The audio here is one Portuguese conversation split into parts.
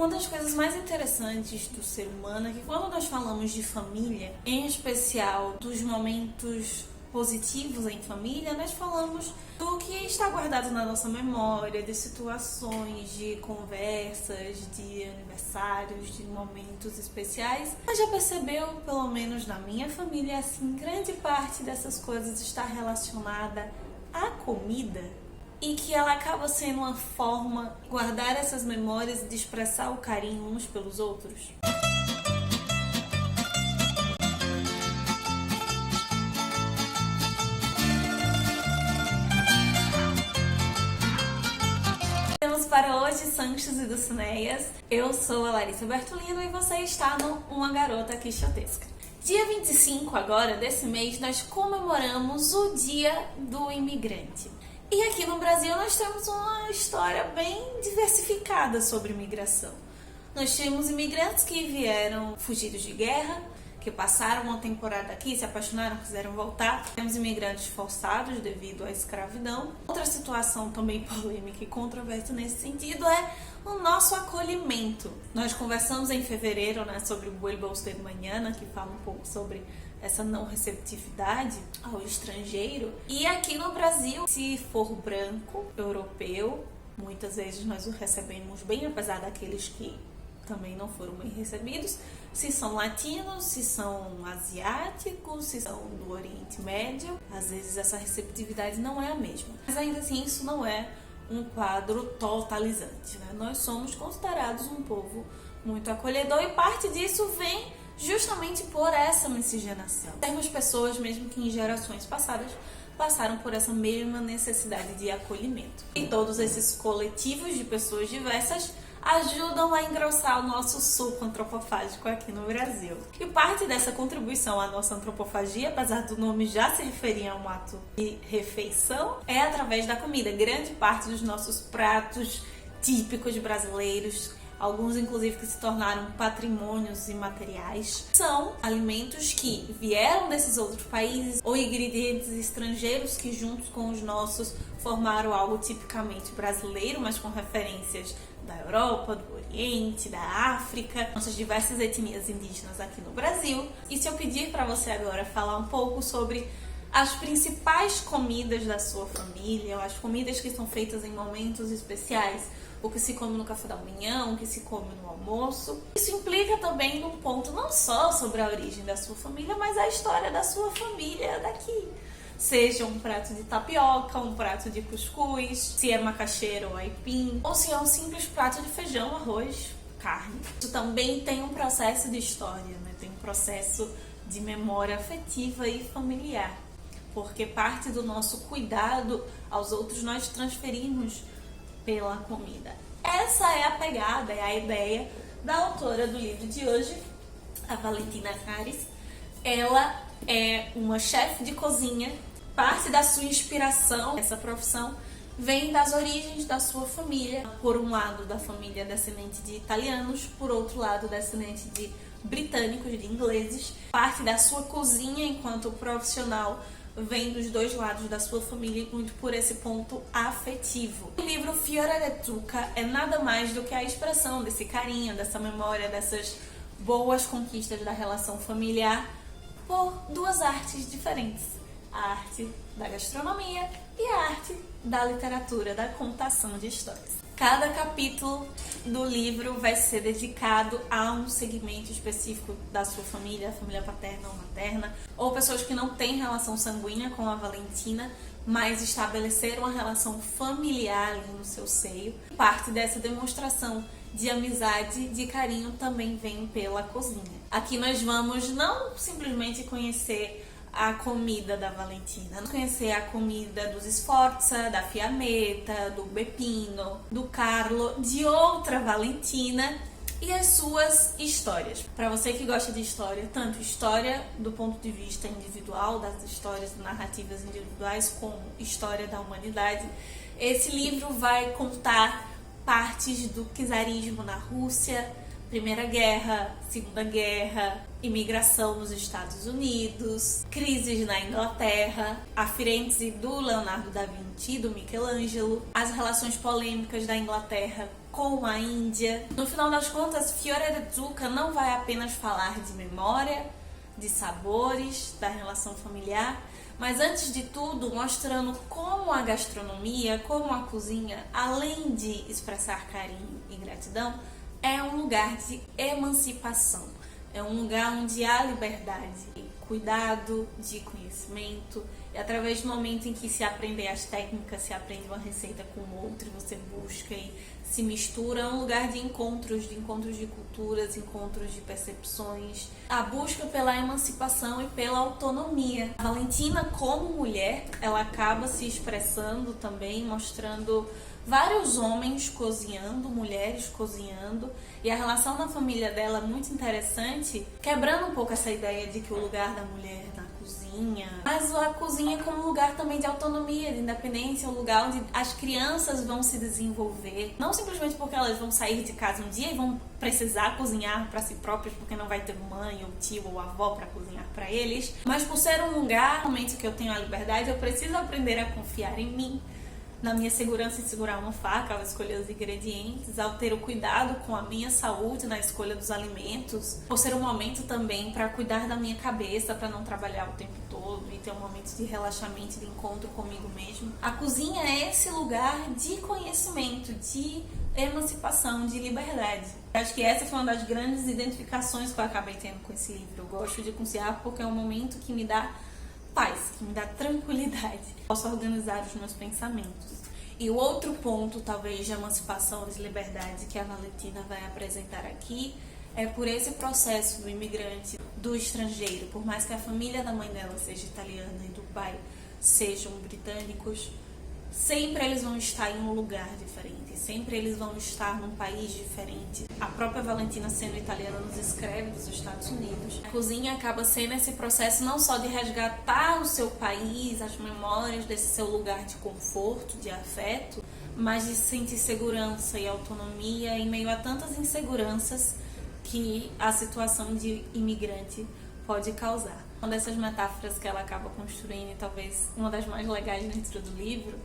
Uma das coisas mais interessantes do ser humano é que quando nós falamos de família, em especial dos momentos positivos em família, nós falamos do que está guardado na nossa memória, de situações, de conversas, de aniversários, de momentos especiais. Mas já percebeu, pelo menos na minha família, assim, grande parte dessas coisas está relacionada à comida? E que ela acaba sendo uma forma de guardar essas memórias e de expressar o carinho uns pelos outros? Temos para hoje Sanchos e Dulcineias. Eu sou a Larissa Bertolino e você está no Uma Garota Quixotesca. Dia 25 agora desse mês nós comemoramos o Dia do Imigrante. E aqui no Brasil nós temos uma história bem diversificada sobre imigração. Nós temos imigrantes que vieram fugidos de guerra, que passaram uma temporada aqui, se apaixonaram, quiseram voltar. Temos imigrantes forçados devido à escravidão. Outra situação também polêmica e controversa nesse sentido é o nosso acolhimento. Nós conversamos em fevereiro, sobre o Vuelva Usted Mañana, que fala um pouco sobre essa não receptividade ao estrangeiro. E aqui no Brasil, se for branco, europeu, muitas vezes nós o recebemos bem, apesar daqueles que também não foram bem recebidos. Se são latinos, se são asiáticos, se são do Oriente Médio, às vezes essa receptividade não é a mesma. Mas ainda assim, isso não é um quadro totalizante, né? Nós somos considerados um povo muito acolhedor e parte disso vem justamente por essa miscigenação. Temos pessoas mesmo que em gerações passadas passaram por essa mesma necessidade de acolhimento. E todos esses coletivos de pessoas diversas ajudam a engrossar o nosso suco antropofágico aqui no Brasil. E parte dessa contribuição à nossa antropofagia, apesar do nome já se referir a um ato de refeição, é através da comida. Grande parte dos nossos pratos típicos brasileiros, alguns inclusive que se tornaram patrimônios imateriais, são alimentos que vieram desses outros países ou ingredientes estrangeiros que juntos com os nossos formaram algo tipicamente brasileiro, mas com referências da Europa, do Oriente, da África, nossas diversas etnias indígenas aqui no Brasil. E se eu pedir para você agora falar um pouco sobre as principais comidas da sua família, as comidas que são feitas em momentos especiais, o que se come no café da manhã, o que se come no almoço. Isso implica também num ponto não só sobre a origem da sua família, mas a história da sua família daqui. Seja um prato de tapioca, um prato de cuscuz, se é macaxeira ou aipim, ou se é um simples prato de feijão, arroz, carne. Isso também tem um processo de história, né? Tem um processo de memória afetiva e familiar, porque parte do nosso cuidado aos outros nós transferimos pela comida. Essa é a pegada, é a ideia da autora do livro de hoje, a Valentina Cares. Ela é uma chefe de cozinha. Parte da sua inspiração, essa profissão, vem das origens da sua família. Por um lado, da família descendente de italianos, por outro lado, descendente de britânicos, de ingleses. Parte da sua cozinha enquanto profissional vem dos dois lados da sua família, muito por esse ponto afetivo. O livro Fiore de Zucca é nada mais do que a expressão desse carinho, dessa memória, dessas boas conquistas da relação familiar por duas artes diferentes. A arte da gastronomia e a arte da literatura, da contação de histórias. Cada capítulo do livro vai ser dedicado a um segmento específico da sua família, a família paterna ou materna, ou pessoas que não têm relação sanguínea com a Valentina, mas estabeleceram uma relação familiar ali no seu seio. Parte dessa demonstração de amizade, de carinho, também vem pela cozinha. Aqui nós vamos não simplesmente conhecer a comida da Valentina, conhecer a comida dos Sforza, da Fiammetta, do Beppino, do Carlo, de outra Valentina e as suas histórias. Para você que gosta de história, tanto história do ponto de vista individual, das histórias narrativas individuais, como história da humanidade, esse livro vai contar partes do czarismo na Rússia, Primeira Guerra, Segunda Guerra, imigração nos Estados Unidos, crises na Inglaterra, a Firenze do Leonardo da Vinci e do Michelangelo, as relações polêmicas da Inglaterra com a Índia. No final das contas, Fiore de Zucca não vai apenas falar de memória, de sabores, da relação familiar, mas antes de tudo mostrando como a gastronomia, como a cozinha, além de expressar carinho e gratidão, é um lugar de emancipação, é um lugar onde há liberdade, cuidado, de conhecimento, e através do momento em que se aprende as técnicas, se aprende uma receita com outra, você busca e se mistura, é um lugar de encontros de culturas, encontros de percepções, a busca pela emancipação e pela autonomia. A Valentina, como mulher, ela acaba se expressando também, mostrando vários homens cozinhando, mulheres cozinhando, e a relação na família dela é muito interessante, quebrando um pouco essa ideia de que o lugar da mulher na cozinha, mas a cozinha como um lugar também de autonomia, de independência, um lugar onde as crianças vão se desenvolver, não simplesmente porque elas vão sair de casa um dia e vão precisar cozinhar para si próprias porque não vai ter mãe ou tio ou avó para cozinhar para eles, mas por ser um lugar, no momento que eu tenho a liberdade, eu preciso aprender a confiar em mim, na minha segurança em segurar uma faca, ao escolher os ingredientes, ao ter o cuidado com a minha saúde na escolha dos alimentos, por ser um momento também para cuidar da minha cabeça, para não trabalhar o tempo todo e ter um momento de relaxamento, de encontro comigo mesmo. A cozinha é esse lugar de conhecimento, de emancipação, de liberdade. Acho que essa foi uma das grandes identificações que eu acabei tendo com esse livro. Eu gosto de cozinhar porque é um momento que me dá paz, que me dá tranquilidade. Posso organizar os meus pensamentos. E o outro ponto, talvez, de emancipação, de liberdade que a Valentina vai apresentar aqui é por esse processo do imigrante, do estrangeiro. Por mais que a família da mãe dela seja italiana e do pai sejam britânicos, sempre eles vão estar em um lugar diferente, sempre eles vão estar num país diferente. A própria Valentina, sendo italiana, nos escreve dos Estados Unidos. A cozinha acaba sendo esse processo não só de resgatar o seu país, as memórias desse seu lugar de conforto, de afeto, mas de sentir segurança e autonomia em meio a tantas inseguranças que a situação de imigrante pode causar. Uma dessas metáforas que ela acaba construindo, e talvez uma das mais legais dentro do livro,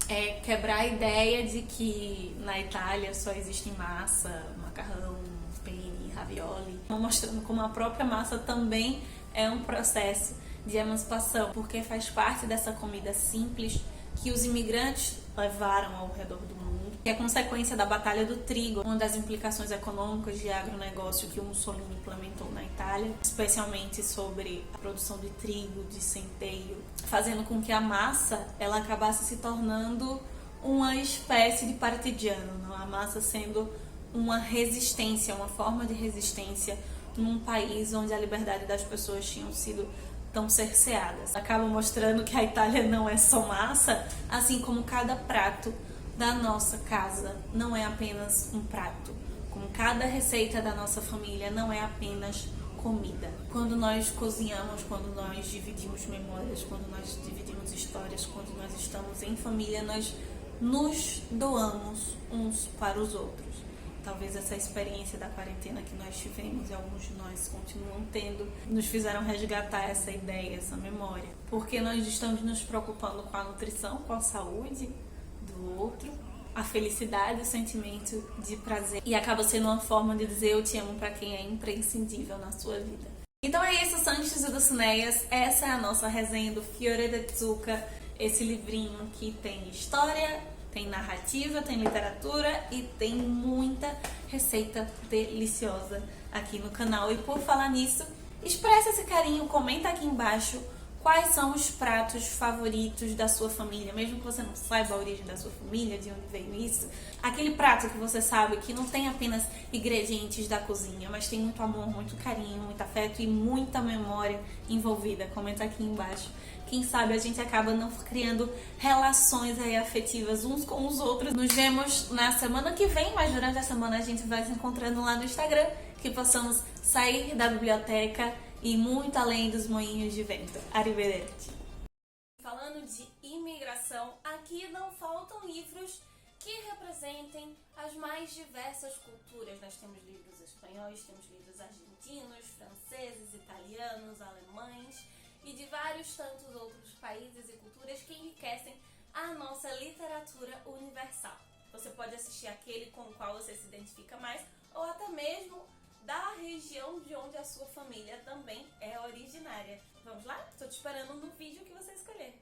é quebrar a ideia de que na Itália só existe massa, macarrão, penne, ravioli, mostrando como a própria massa também é um processo de emancipação, porque faz parte dessa comida simples que os imigrantes levaram ao redor do mundo, que é consequência da Batalha do Trigo, uma das implicações econômicas de agronegócio que o Mussolini implementou na Itália, especialmente sobre a produção de trigo, de centeio, fazendo com que a massa ela acabasse se tornando uma espécie de partigiano, a massa sendo uma resistência, uma forma de resistência num país onde a liberdade das pessoas tinham sido tão cerceadas. Acaba mostrando que a Itália não é só massa, assim como cada prato da nossa casa não é apenas um prato, como cada receita da nossa família não é apenas comida. Quando nós cozinhamos, quando nós dividimos memórias, quando nós dividimos histórias, quando nós estamos em família, nós nos doamos uns para os outros. Talvez essa experiência da quarentena que nós tivemos e alguns de nós continuam tendo, nos fizeram resgatar essa ideia, essa memória. Porque nós estamos nos preocupando com a nutrição, com a saúde do outro, a felicidade, o sentimento de prazer. E acaba sendo uma forma de dizer eu te amo para quem é imprescindível na sua vida. Então é isso, Sanches e Dulcinéias. Essa é a nossa resenha do Fiore de Zucca, esse livrinho que tem história, tem narrativa, tem literatura e tem muita receita deliciosa aqui no canal. E por falar nisso, expressa esse carinho, comenta aqui embaixo quais são os pratos favoritos da sua família, mesmo que você não saiba a origem da sua família, de onde veio isso. Aquele prato que você sabe que não tem apenas ingredientes da cozinha, mas tem muito amor, muito carinho, muito afeto e muita memória envolvida. Comenta aqui embaixo. Quem sabe a gente acaba não criando relações aí afetivas uns com os outros. Nos vemos na semana que vem, mas durante a semana a gente vai se encontrando lá no Instagram, que possamos sair da biblioteca e muito além dos moinhos de vento. Arrivederci! Falando de imigração, aqui não faltam livros que representem as mais diversas culturas. Nós temos livros espanhóis, temos livros argentinos, franceses, italianos, alemães e de vários tantos outros países e culturas que enriquecem a nossa literatura universal. Você pode assistir aquele com o qual você se identifica mais ou até mesmo da região de onde a sua família também é originária. Vamos lá? Estou te esperando no vídeo que você escolher.